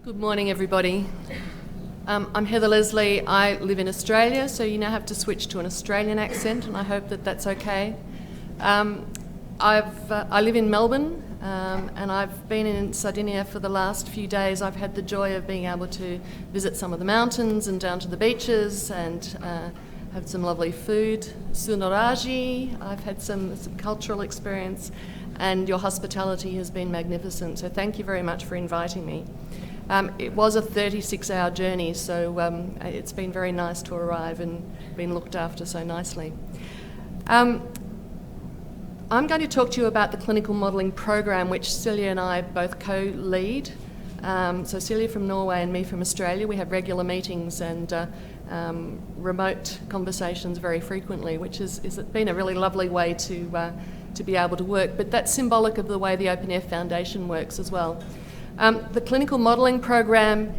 Good morning, everybody. I'm Heather Leslie. I live in Australia, so you now have to switch to an Australian accent, and I hope that that's okay. I live in Melbourne, and I've been in Sardinia for the last few days. I've had the joy of being able to visit some of the mountains and down to the beaches and have some lovely food. Sunoragi, I've had some cultural experience, and your hospitality has been magnificent, so thank you very much for inviting me. It was a 36-hour journey, so it's been very nice to arrive and been looked after so nicely. I'm going to talk to you about the clinical modelling program, which Celia and I both co-lead. So Celia from Norway and me from Australia, we have regular meetings and remote conversations very frequently, which has been a really lovely way to be able to work. But that's symbolic of the way the openEHR Foundation works as well. The clinical modelling program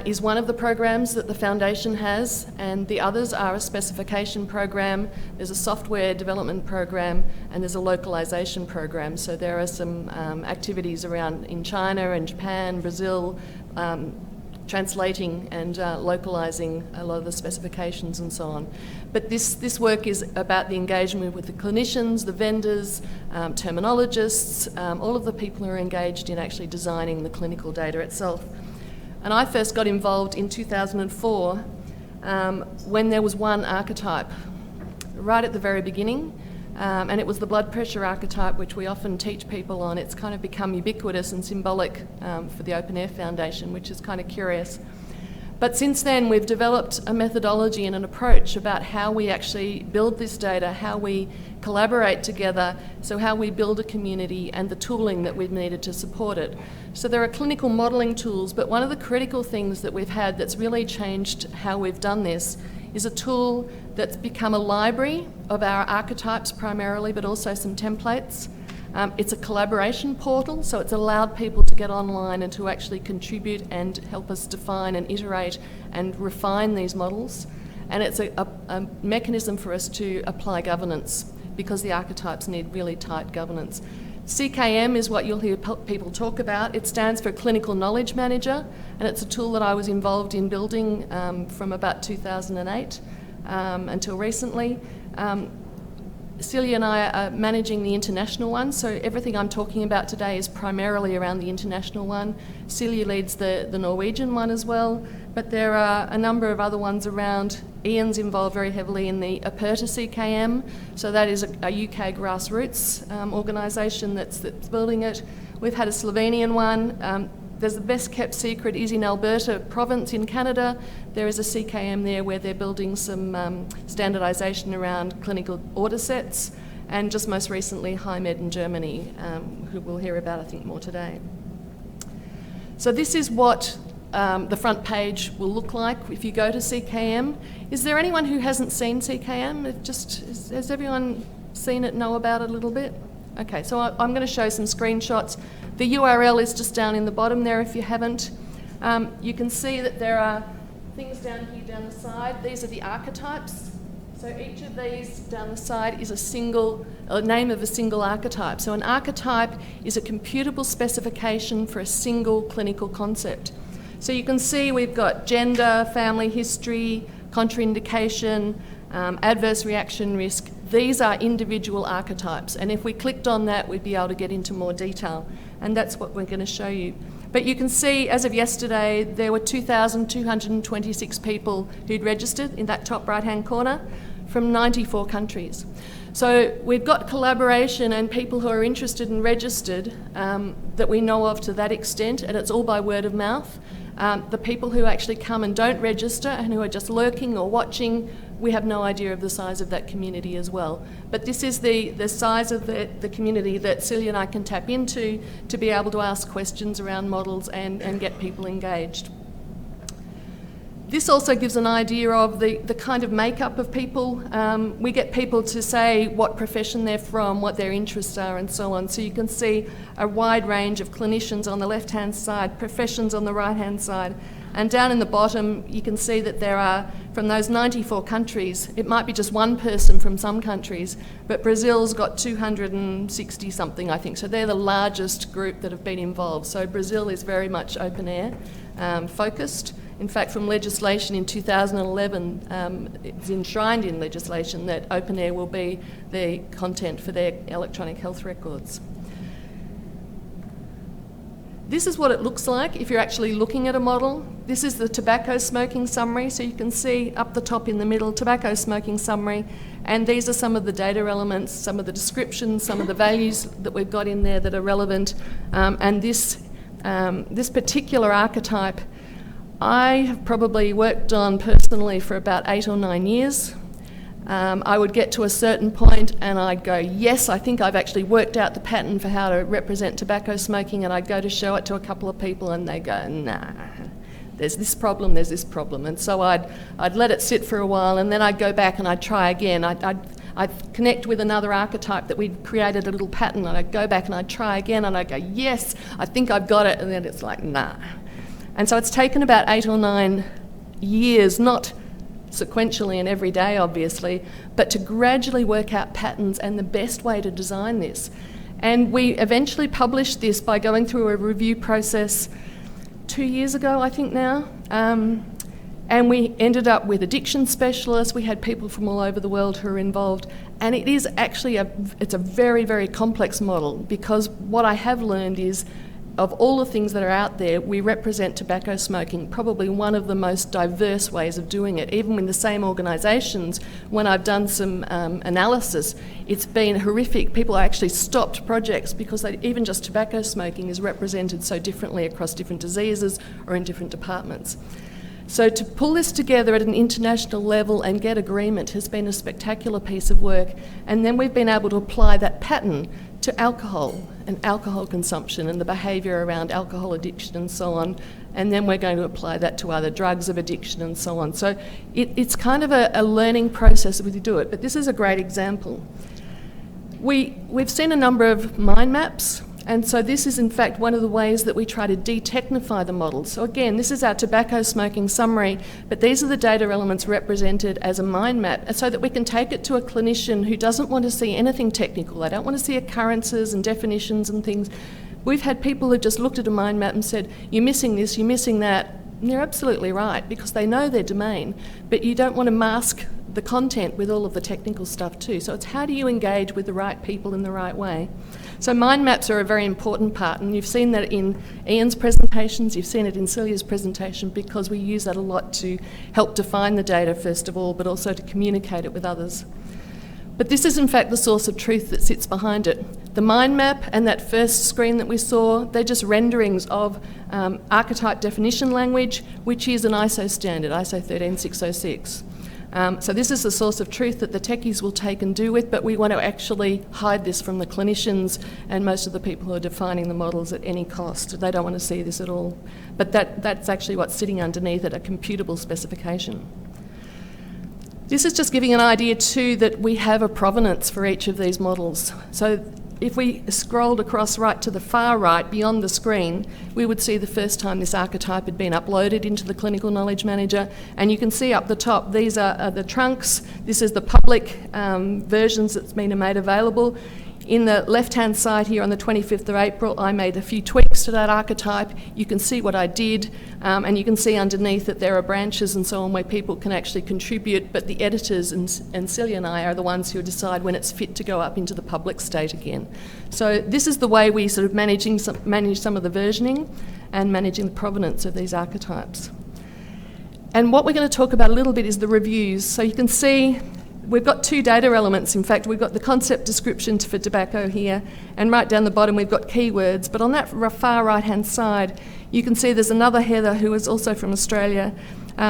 is one of the programs that the Foundation has, and the others are a specification program, there's a software development program, and there's a localisation program. So there are some activities around in China and Japan, Brazil, translating and localising a lot of the specifications and so on. But this work is about the engagement with the clinicians, the vendors, terminologists, all of the people who are engaged in actually designing the clinical data itself. And I first got involved in 2004 when there was one archetype, right at the very beginning. And it was the blood pressure archetype, which we often teach people on. It's kind of become ubiquitous and symbolic for the openEHR Foundation, which is kind of curious. But since then, we've developed a methodology and an approach about how we actually build this data, how we collaborate together, so how we build a community and the tooling that we've needed to support it. So there are clinical modelling tools, but one of the critical things that we've had that's really changed how we've done this is a tool that's become a library of our archetypes primarily, but also some templates. It's a collaboration portal, so it's allowed people to get online and to actually contribute and help us define and iterate and refine these models. And it's a mechanism for us to apply governance, because the archetypes need really tight governance. CKM is what you'll hear people talk about. It stands for Clinical Knowledge Manager, and it's a tool that I was involved in building from about 2008 until recently. Celia and I are managing the international one, so everything I'm talking about today is primarily around the international one. Celia leads the Norwegian one as well, but there are a number of other ones around. Ian's involved very heavily in the Aperta CKM, so that is a UK grassroots organisation that's building it. We've had a Slovenian one. There's the best kept secret is in Alberta province in Canada. There is a CKM there where they're building some standardisation around clinical order sets, and just most recently HiMed in Germany, who we'll hear about I think more today. So this is what the front page will look like if you go to CKM. Is there anyone who hasn't seen CKM? Has everyone seen it, know about it a little bit? Okay, so I'm going to show some screenshots. The URL is just down in the bottom there if you haven't. You can see that there are things down here down the side. These are the archetypes. So each of these down the side is a name of a single archetype. So an archetype is a computable specification for a single clinical concept. So you can see we've got gender, family history, contraindication, adverse reaction risk. These are individual archetypes, and if we clicked on that, we'd be able to get into more detail, and that's what we're going to show you. But you can see, as of yesterday, there were 2,226 people who'd registered in that top right-hand corner from 94 countries. So we've got collaboration and people who are interested and registered that we know of to that extent, and it's all by word of mouth. The people who actually come and don't register and who are just lurking or watching, we have no idea of the size of that community as well. But this is the size of the community that Celia and I can tap into to be able to ask questions around models and get people engaged. This also gives an idea of the kind of makeup of people. We get people to say what profession they're from, what their interests are, and so on. So you can see a wide range of clinicians on the left-hand side, professions on the right-hand side, And down in the bottom, you can see that there are, from those 94 countries, it might be just one person from some countries, but Brazil's got 260 something, I think. So they're the largest group that have been involved. So Brazil is very much open air focused. In fact, from legislation in 2011, it's enshrined in legislation that open air will be the content for their electronic health records. This is what it looks like if you're actually looking at a model. This is the tobacco smoking summary, so you can see up the top in the middle, tobacco smoking summary, and these are some of the data elements, some of the descriptions, some of the values that we've got in there that are relevant. And this particular archetype, I have probably worked on personally for about 8 or 9 years. I would get to a certain point and I'd go, yes, I think I've actually worked out the pattern for how to represent tobacco smoking, and I'd go to show it to a couple of people and they go, nah, there's this problem, there's this problem. And so I'd let it sit for a while, and then I'd go back and I'd try again. I'd connect with another archetype that we'd created a little pattern, and I'd go back and I'd try again, and I'd go, yes, I think I've got it, and then it's like, nah. And so it's taken about 8 or 9 years, not sequentially and every day, obviously, but to gradually work out patterns and the best way to design this. And we eventually published this by going through a review process 2 years ago, I think now. And we ended up with addiction specialists. We had people from all over the world who are involved. And it is actually it's a very, very complex model, because what I have learned is, of all the things that are out there, we represent tobacco smoking, probably one of the most diverse ways of doing it. Even in the same organisations, when I've done some analysis, it's been horrific. People actually stopped projects because even just tobacco smoking is represented so differently across different diseases or in different departments. So to pull this together at an international level and get agreement has been a spectacular piece of work. And then we've been able to apply that pattern to alcohol and alcohol consumption and the behaviour around alcohol addiction and so on. And then we're going to apply that to other drugs of addiction and so on. So it's kind of a learning process as we do it, but this is a great example. We've seen a number of mind maps, and so this is in fact one of the ways that we try to de-technify the models. So again, this is our tobacco smoking summary, but these are the data elements represented as a mind map, so that we can take it to a clinician who doesn't want to see anything technical. They don't want to see occurrences and definitions and things. We've had people who just looked at a mind map and said, you're missing this, you're missing that. And they're absolutely right, because they know their domain, but you don't want to mask the content with all of the technical stuff too. So it's how do you engage with the right people in the right way. So mind maps are a very important part, and you've seen that in Ian's presentations, you've seen it in Celia's presentation, because we use that a lot to help define the data first of all, but also to communicate it with others. But this is in fact the source of truth that sits behind it. The mind map and that first screen that we saw, they're just renderings of archetype definition language, which is an ISO standard, ISO 13606. So this is the source of truth that the techies will take and do with, but we want to actually hide this from the clinicians and most of the people who are defining the models at any cost. They don't want to see this at all. But that's actually what's sitting underneath it, a computable specification. This is just giving an idea too that we have a provenance for each of these models. So if we scrolled across right to the far right, beyond the screen, we would see the first time this archetype had been uploaded into the Clinical Knowledge Manager. And you can see up the top, these are the trunks. This is the public versions that's been made available. In the left-hand side here on the 25th of April, I made a few tweaks to that archetype. You can see what I did, and you can see underneath that there are branches and so on where people can actually contribute, but the editors and Celia and I are the ones who decide when it's fit to go up into the public state again. So this is the way we sort of manage some of the versioning and managing the provenance of these archetypes. And what we're going to talk about a little bit is the reviews. So you can see we've got 2 data elements. In fact, we've got the concept description for tobacco here, and right down the bottom we've got keywords. But on that far right-hand side, you can see there's another Heather who is also from Australia.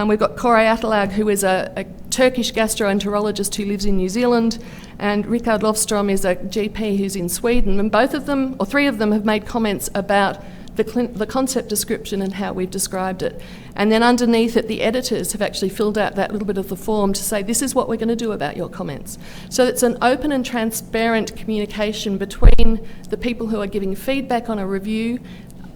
We've got Koray Atalag, who is a Turkish gastroenterologist who lives in New Zealand, and Rickard Lofstrom is a GP who's in Sweden. And both of them, or 3 of them, have made comments about the concept description and how we've described it. And then underneath it, the editors have actually filled out that little bit of the form to say, this is what we're going to do about your comments. So it's an open and transparent communication between the people who are giving feedback on a review,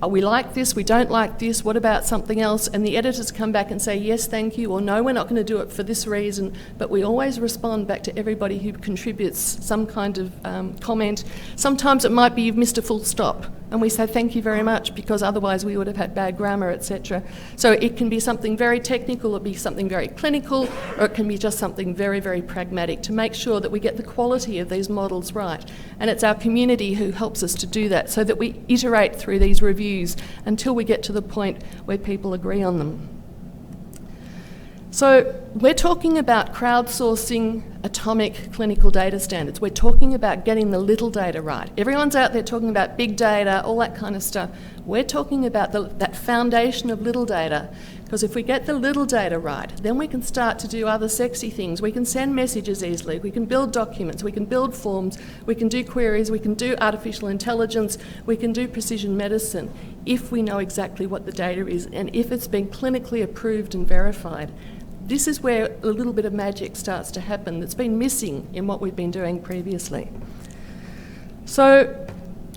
we like this, we don't like this, what about something else? And the editors come back and say, yes, thank you, or no, we're not going to do it for this reason. But we always respond back to everybody who contributes some kind of comment. Sometimes it might be you've missed a full stop, and we say thank you very much, because otherwise we would have had bad grammar, etc. So it can be something very technical, it can be something very clinical, or it can be just something very, very pragmatic to make sure that we get the quality of these models right. And it's our community who helps us to do that, so that we iterate through these reviews until we get to the point where people agree on them. So we're talking about crowdsourcing atomic clinical data standards. We're talking about getting the little data right. Everyone's out there talking about big data, all that kind of stuff. We're talking about that foundation of little data, because if we get the little data right, then we can start to do other sexy things. We can send messages easily, we can build documents, we can build forms, we can do queries, we can do artificial intelligence, we can do precision medicine, if we know exactly what the data is and if it's been clinically approved and verified. This is where a little bit of magic starts to happen that's been missing in what we've been doing previously. So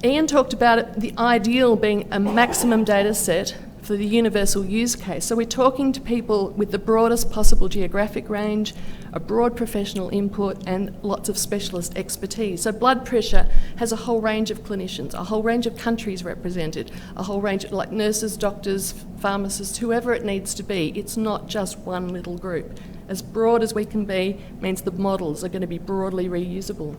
Ian talked about it, the ideal being a maximum data set for the universal use case. So we're talking to people with the broadest possible geographic range, a broad professional input, and lots of specialist expertise. So blood pressure has a whole range of clinicians, a whole range of countries represented, a whole range of like nurses, doctors, pharmacists, whoever it needs to be. It's not just one little group. As broad as we can be means the models are going to be broadly reusable.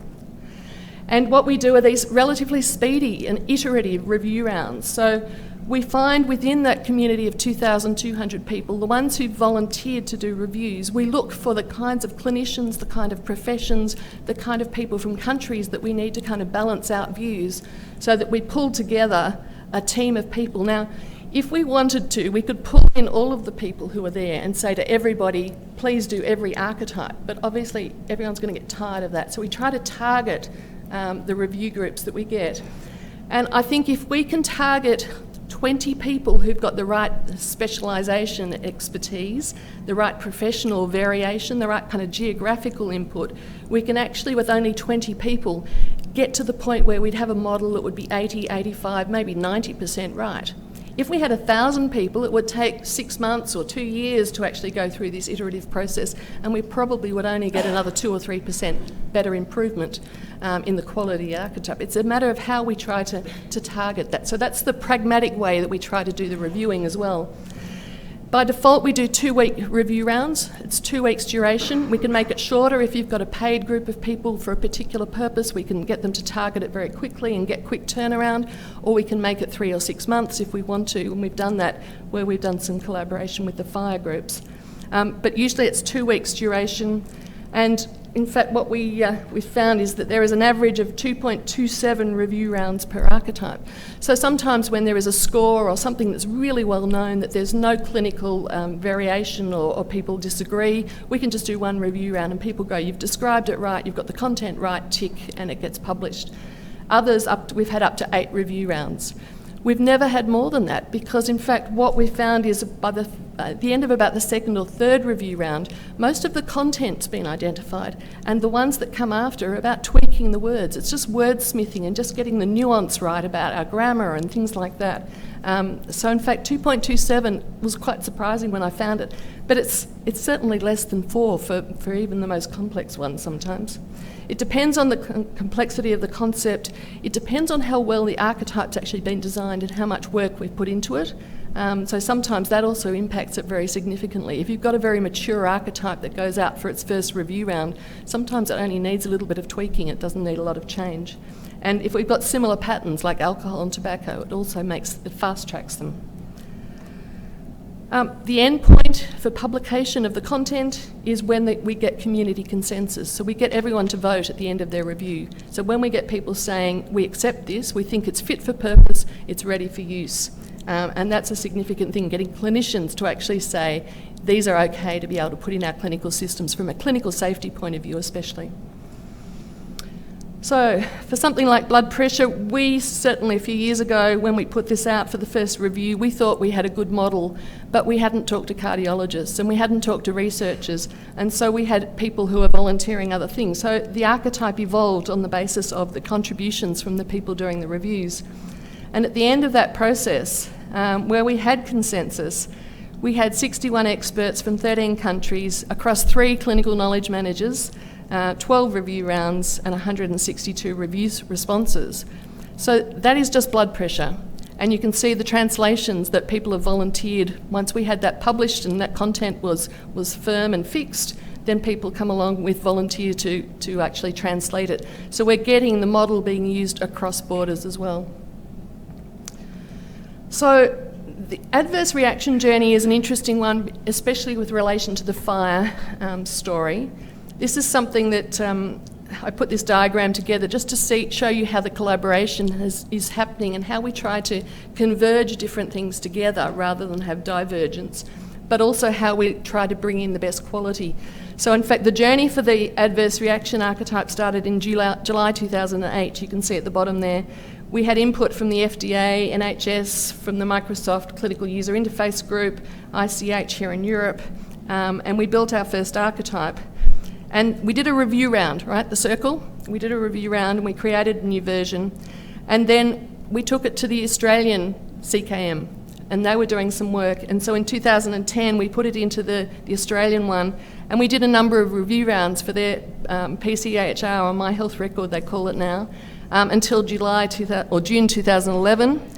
And what we do are these relatively speedy and iterative review rounds. So we find within that community of 2,200 people, the ones who volunteered to do reviews, we look for the kinds of clinicians, the kind of professions, the kind of people from countries that we need to kind of balance out views, so that we pull together a team of people. Now, if we wanted to, we could pull in all of the people who are there and say to everybody, please do every archetype. But obviously, everyone's going to get tired of that. So we try to target the review groups that we get. And I think if we can target 20 people who've got the right specialisation expertise, the right professional variation, the right kind of geographical input, we can actually, with only 20 people, get to the point where we'd have a model that would be 80, 85, maybe 90% right. If we had 1,000 people, it would take 6 months or 2 years to actually go through this iterative process, and we probably would only get another 2 or 3% better improvement in the quality archetype. It's a matter of how we try to target that. So that's the pragmatic way that we try to do the reviewing as well. By default, we do 2-week review rounds. It's 2 weeks duration. We can make it shorter if you've got a paid group of people for a particular purpose. We can get them to target it very quickly and get quick turnaround, or we can make it 3 or 6 months if we want to, and we've done that where we've done some collaboration with the fire groups. But usually it's 2 weeks duration, and in fact what we found is that there is an average of 2.27 review rounds per archetype. So sometimes when there is a score or something that's really well known that there's no clinical variation or people disagree, we can just do 1 review round and people go, you've described it right, you've got the content right, tick, and it gets published. Others, we've had up to 8 review rounds. We've never had more than that, because in fact what we found is by the end of about the 2nd or 3rd review round, most of the content's been identified, and the ones that come after are about tweaking the words. It's just wordsmithing and just getting the nuance right about our grammar and things like that. So in fact 2.27 was quite surprising when I found it, but it's certainly less than 4 for even the most complex ones sometimes. It depends on the complexity of the concept. It depends on how well the archetype's actually been designed and how much work we've put into it. So sometimes that also impacts it very significantly. If you've got a very mature archetype that goes out for its first review round, sometimes it only needs a little bit of tweaking. It doesn't need a lot of change. And if we've got similar patterns like alcohol and tobacco, it also fast tracks them. The end point for publication of the content is when we get community consensus. So we get everyone to vote at the end of their review. So when we get people saying, we accept this, we think it's fit for purpose, it's ready for use. And that's a significant thing, getting clinicians to actually say, these are okay to be able to put in our clinical systems from a clinical safety point of view especially. So for something like blood pressure, we certainly a few years ago when we put this out for the first review, we thought we had a good model, but we hadn't talked to cardiologists and we hadn't talked to researchers, and so we had people who were volunteering other things. So the archetype evolved on the basis of the contributions from the people doing the reviews. And at the end of that process, where we had consensus, we had 61 experts from 13 countries across 3 clinical knowledge managers, 12 review rounds and 162 review responses. So that is just blood pressure. And you can see the translations that people have volunteered. Once we had that published and that content was firm and fixed, then people come along with volunteer to actually translate it. So we're getting the model being used across borders as well. So the adverse reaction journey is an interesting one, especially with relation to the fire story. This is something that I put this diagram together just to show you how the collaboration is happening and how we try to converge different things together rather than have divergence, but also how we try to bring in the best quality. So in fact, the journey for the adverse reaction archetype started in July 2008. You can see at the bottom there. We had input from the FDA, NHS, from the Microsoft Clinical User Interface Group, ICH here in Europe, and we built our first archetype. And we did a review round, right, the circle. We did a review round and we created a new version. And then we took it to the Australian CKM and they were doing some work. And so in 2010, we put it into the Australian one and we did a number of review rounds for their PCEHR, or My Health Record, they call it now, until June 2011.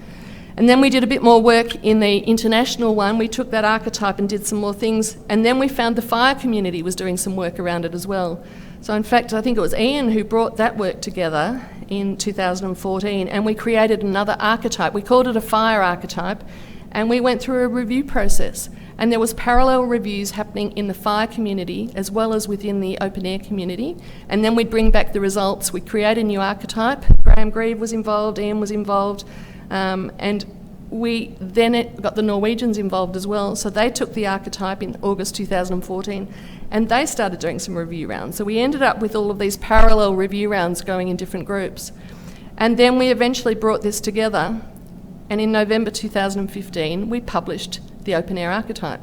And then we did a bit more work in the international one. We took that archetype and did some more things. And then we found the fire community was doing some work around it as well. So in fact, I think it was Ian who brought that work together in 2014. And we created another archetype. We called it a fire archetype. And we went through a review process. And there was parallel reviews happening in the fire community as well as within the openEHR community. And then we'd bring back the results. We create a new archetype. Graham Grieve was involved, Ian was involved. And we then got the Norwegians involved as well. So they took the archetype in August 2014 and they started doing some review rounds. So we ended up with all of these parallel review rounds going in different groups. And then we eventually brought this together, and in November 2015 we published the openEHR archetype.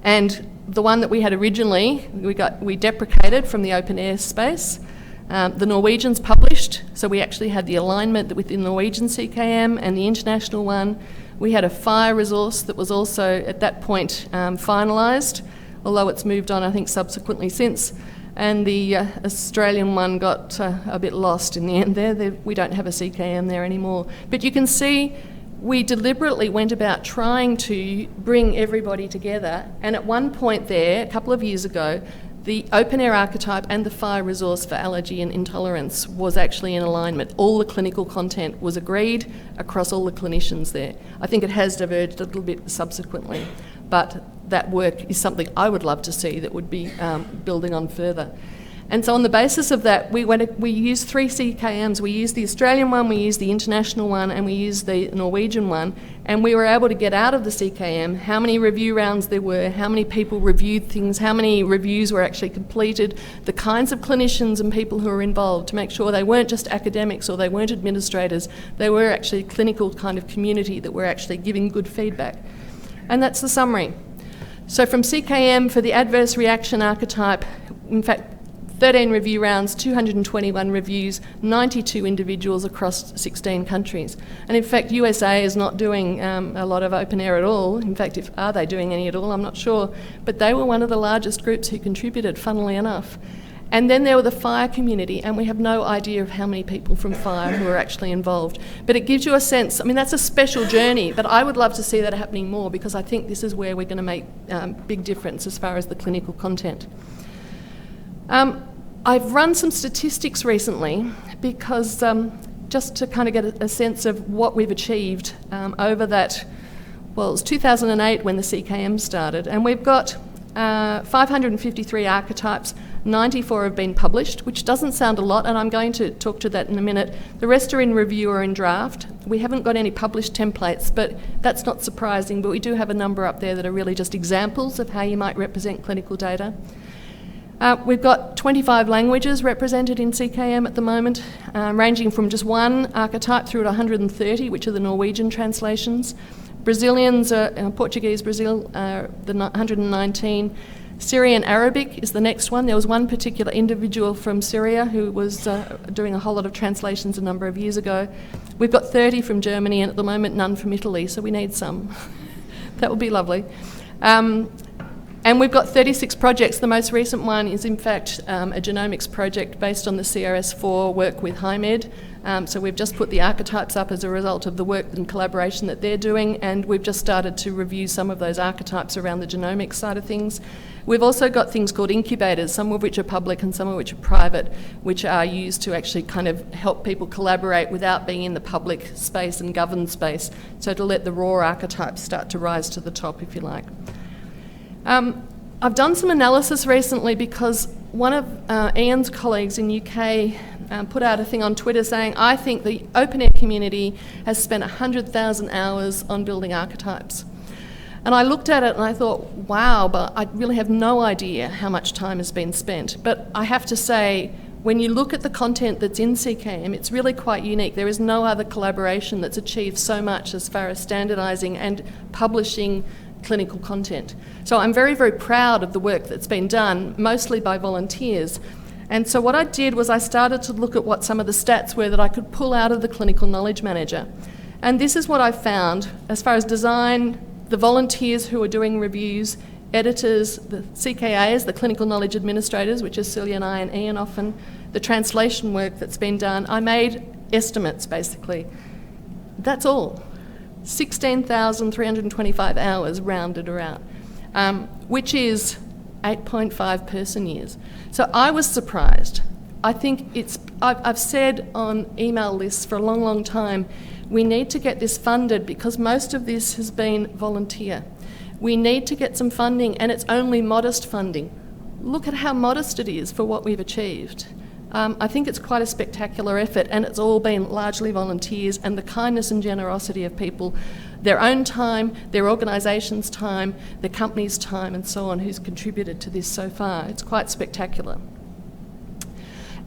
And the one that we had originally, we deprecated from the openEHR space. The Norwegians published, so we actually had the alignment within the Norwegian CKM and the international one. We had a fire resource that was also at that point finalised, although it's moved on I think subsequently since. And the Australian one got a bit lost in the end there. We don't have a CKM there anymore. But you can see we deliberately went about trying to bring everybody together, and at one point there, a couple of years ago, the openEHR archetype and the fire resource for allergy and intolerance was actually in alignment. All the clinical content was agreed across all the clinicians there. I think it has diverged a little bit subsequently, but that work is something I would love to see that would be building on further. And so on the basis of that, we used 3 CKMs. We used the Australian one, we used the international one, and we used the Norwegian one. And we were able to get out of the CKM how many review rounds there were, how many people reviewed things, how many reviews were actually completed, the kinds of clinicians and people who were involved, to make sure they weren't just academics or they weren't administrators, they were actually a clinical kind of community that were actually giving good feedback. And that's the summary. So from CKM for the adverse reaction archetype, in fact, 13 review rounds, 221 reviews, 92 individuals across 16 countries. And in fact, USA is not doing a lot of openEHR at all. In fact, are they doing any at all? I'm not sure. But they were one of the largest groups who contributed, funnily enough. And then there were the fire community, and we have no idea of how many people from fire who are actually involved. But it gives you a sense, I mean, that's a special journey, but I would love to see that happening more, because I think this is where we're going to make big difference as far as the clinical content. I've run some statistics recently because just to kind of get a sense of what we've achieved over that, well, it was 2008 when the CKM started, and we've got 553 archetypes, 94 have been published, which doesn't sound a lot, and I'm going to talk to that in a minute. The rest are in review or in draft. We haven't got any published templates, but that's not surprising, but we do have a number up there that are really just examples of how you might represent clinical data. We've got 25 languages represented in CKM at the moment, ranging from just one archetype through to 130, which are the Norwegian translations. Brazilians, Portuguese Brazil, the 119. Syrian Arabic is the next one. There was one particular individual from Syria who was doing a whole lot of translations a number of years ago. We've got 30 from Germany and at the moment none from Italy, so we need some. That would be lovely. And we've got 36 projects. The most recent one is in fact a genomics project based on the CRS4 work with HiMed. So we've just put the archetypes up as a result of the work and collaboration that they're doing, and we've just started to review some of those archetypes around the genomics side of things. We've also got things called incubators, some of which are public and some of which are private, which are used to actually kind of help people collaborate without being in the public space and governed space, so to let the raw archetypes start to rise to the top, if you like. I've done some analysis recently because one of Ian's colleagues in UK put out a thing on Twitter saying, I think the openEHR community has spent 100,000 hours on building archetypes. And I looked at it and I thought, wow, but I really have no idea how much time has been spent. But I have to say, when you look at the content that's in CKM, it's really quite unique. There is no other collaboration that's achieved so much as far as standardising and publishing clinical content. So I'm very, very proud of the work that's been done, mostly by volunteers. And so what I did was I started to look at what some of the stats were that I could pull out of the Clinical Knowledge Manager. And this is what I found as far as design, the volunteers who are doing reviews, editors, the CKAs, the Clinical Knowledge Administrators, which is Celia and I and Ian often, the translation work that's been done. I made estimates, basically. That's all. 16,325 hours rounded around, which is 8.5 person years. So I was surprised. I think I've said on email lists for a long, long time, we need to get this funded because most of this has been volunteer. We need to get some funding, and it's only modest funding. Look at how modest it is for what we've achieved. I think it's quite a spectacular effort, and it's all been largely volunteers and the kindness and generosity of people, their own time, their organisation's time, their company's time, and so on, who's contributed to this so far. It's quite spectacular.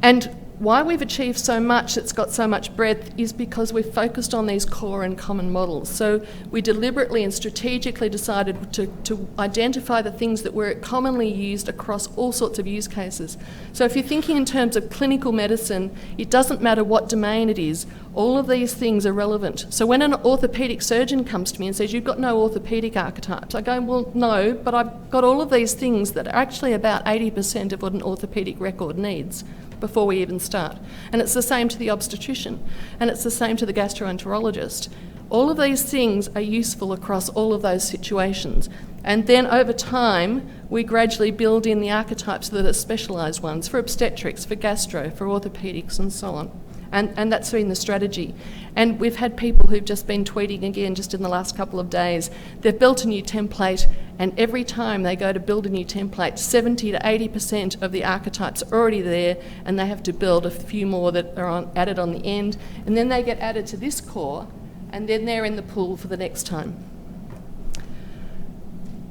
And why we've achieved so much, it's got so much breadth, is because we've focused on these core and common models. So we deliberately and strategically decided to identify the things that were commonly used across all sorts of use cases. So if you're thinking in terms of clinical medicine, it doesn't matter what domain it is, all of these things are relevant. So when an orthopaedic surgeon comes to me and says, you've got no orthopaedic archetypes, I go, well, no, but I've got all of these things that are actually about 80% of what an orthopaedic record needs before we even start. And it's the same to the obstetrician, and it's the same to the gastroenterologist. All of these things are useful across all of those situations. And then over time, we gradually build in the archetypes that are specialised ones for obstetrics, for gastro, for orthopaedics, and so on. And that's been the strategy. And we've had people who've just been tweeting again just in the last couple of days. They've built a new template, and every time they go to build a new template, 70 to 80% of the archetypes are already there, and they have to build a few more that are added on the end. And then they get added to this core, and then they're in the pool for the next time.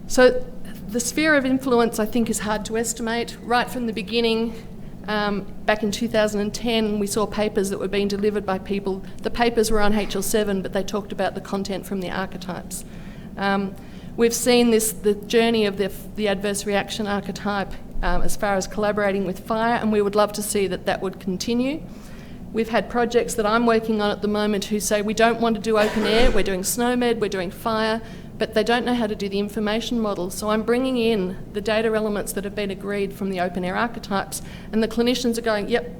So the sphere of influence, I think, is hard to estimate. Right from the beginning, back in 2010, we saw papers that were being delivered by people. The papers were on HL7, but they talked about the content from the archetypes. We've seen the journey of the adverse reaction archetype as far as collaborating with fire, and we would love to see that would continue. We've had projects that I'm working on at the moment who say we don't want to do openEHR, we're doing SNOMED, we're doing fire, but they don't know how to do the information models. So I'm bringing in the data elements that have been agreed from the openEHR archetypes, and the clinicians are going, yep,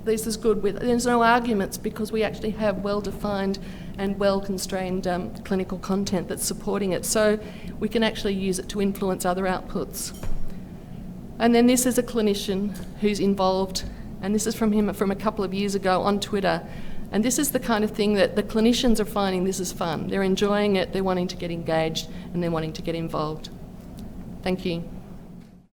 this is good. There's no arguments because we actually have well-defined and well-constrained clinical content that's supporting it. So we can actually use it to influence other outputs. And then this is a clinician who's involved, and this is from him from a couple of years ago on Twitter. And this is the kind of thing that the clinicians are finding this is fun. They're enjoying it, they're wanting to get engaged, and they're wanting to get involved. Thank you.